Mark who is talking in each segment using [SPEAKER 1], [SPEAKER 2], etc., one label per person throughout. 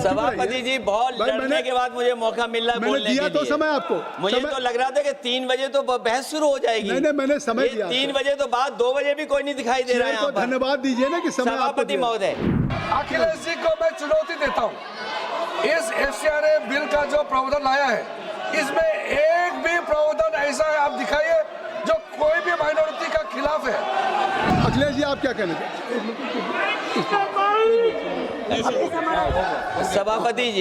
[SPEAKER 1] सभापति जी, बहुत लड़ने के बाद मुझे मौका मिल रहा है बोलने
[SPEAKER 2] दिया
[SPEAKER 1] के लिए।
[SPEAKER 2] तो समय आपको,
[SPEAKER 1] मुझे तो लग रहा था कि 3 बजे तो बहस शुरू हो जाएगी।
[SPEAKER 2] नहीं, मैंने समय दिया।
[SPEAKER 1] 3 बजे तो बाद 2 बजे भी कोई नहीं दिखाई दे रहा है यहाँ पर।
[SPEAKER 2] धन्यवाद दीजिए ना कि समय आपको
[SPEAKER 1] सभापति महोदय,
[SPEAKER 3] अखिलेश जी को मैं चुनौती देता हूँ, इस एफसीआरए बिल का जो प्रावधान लाया है, इसमें एक भी प्रावधान ऐसा है आप दिखाइए जो कोई भी माइनॉरिटी का खिलाफ है।
[SPEAKER 2] अखिलेश जी, आप क्या कहना चाहते
[SPEAKER 1] सभापति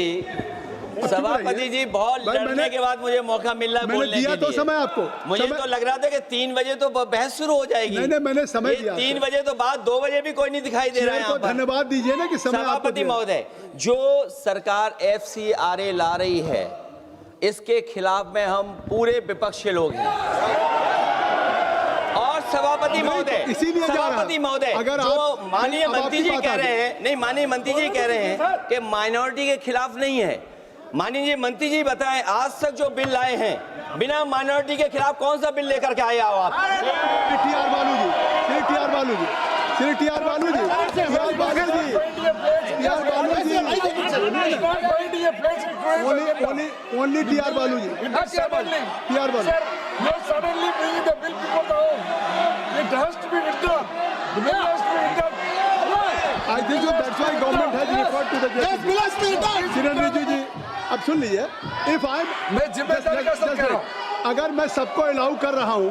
[SPEAKER 1] जी, बहुत लड़ने के बाद मुझे मौका मिल रहा है बोलने के लिए।
[SPEAKER 2] दिया तो समय आपको।
[SPEAKER 1] मुझे तो लग रहा था कि 3 बजे तो बहस शुरू हो जाएगी।
[SPEAKER 2] नहीं, मैंने समय दिया।
[SPEAKER 1] 3 बजे तो बाद 2 बजे भी कोई नहीं दिखाई दे रहा है यहाँ पर।
[SPEAKER 2] धन्यवाद दीजिए ना कि समय आपको।
[SPEAKER 1] सभापति महोदय, जो सरकार एफसीआरए ला रही है, इसके खिलाफ में हम पूरे विपक्ष के लोग हैं। और सभापति महोदय, अगर जो माननीय मंत्री जी कह रहे हैं, नहीं, माननीय मंत्री जी कह रहे हैं कि माइनॉरिटी के खिलाफ नहीं है। माननीय मंत्री जी बताएं, आज तक जो बिल लाए हैं, बिना माइनॉरिटी के खिलाफ कौन सा बिल लेकर के आए हो आप?
[SPEAKER 2] टीआर बालू जी, only TR Balu ji. TR Balu.
[SPEAKER 3] You're suddenly bringing the bill before the home. It has to be withdrawn. The bill has to be withdrawn.
[SPEAKER 2] I think so that's why government has referred to the justice. किरण रिजिजू जी, अब सुन लीजिए,
[SPEAKER 3] मैं जिम्मेदारी का सब कह रहा हूँ।
[SPEAKER 2] अगर मैं सबको अलाउ कर रहा हूँ,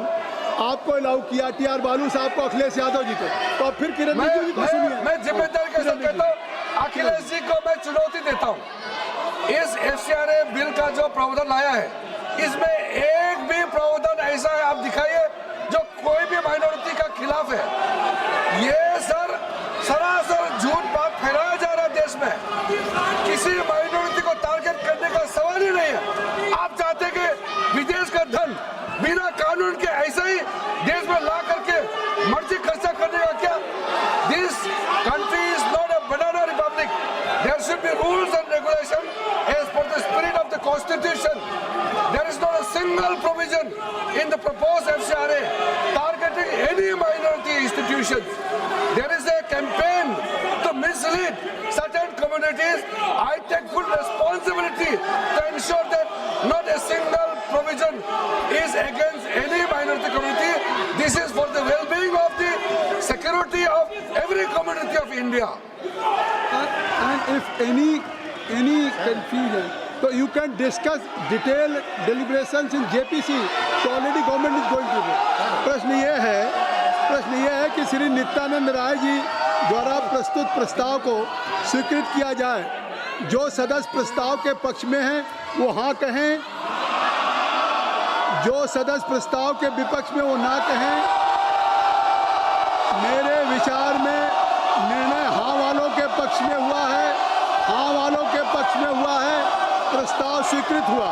[SPEAKER 2] आपको अलाउ किया, टीआर बालू साहब को, अखिलेश यादव जी को, तो फिर किरण रिजिजू जी को सुनिए।
[SPEAKER 3] मैं जिम्मेदारी का सब कहता हूँ, अखिलेश जी को मैं चुनौती देता हूँ, इस एफसीआरए बिल का जो प्रावधान लाया है, इसमें एक भी प्रावधान ऐसा है आप दिखाइए जो कोई भी माइनॉरिटी का खिलाफ है। ये सरासर झूठ बात फैलाया जा रहा है देश में। किसी माइनॉरिटी को टारगेट करने का सवाल ही नहीं है। आप चाहते कि विदेश का धन बिना कानून के ऐसे ही देश में ला करके मर्जी खर्चा करने का क्या? This country is not a banana republic. There should be rules and regulation as per the spirit of the constitution. There is not a single provision in the proposed FCRA targeting any minority institutions. There is a campaign to mislead certain communities. I take full responsibility to ensure that not a single provision is against any minority community. This is for the well-being of the security of every community of India.
[SPEAKER 2] And if any confusion, so you can discuss detailed deliberations in JPC. So already government is going to do. प्रश्न ये है कि श्री नित्यानंद राय जी द्वारा प्रस्तुत प्रस्ताव को स्वीकृत किया जाए। जो सदस्य प्रस्ताव के पक्ष में हैं वो हाँ कहें, जो सदस्य प्रस्ताव के विपक्ष में वो ना कहें। मेरे विचार में निर्णय हाँ वालों के पक्ष में हुआ है, हाँ वालों के पक्ष में हुआ है, प्रस्ताव स्वीकृत हुआ।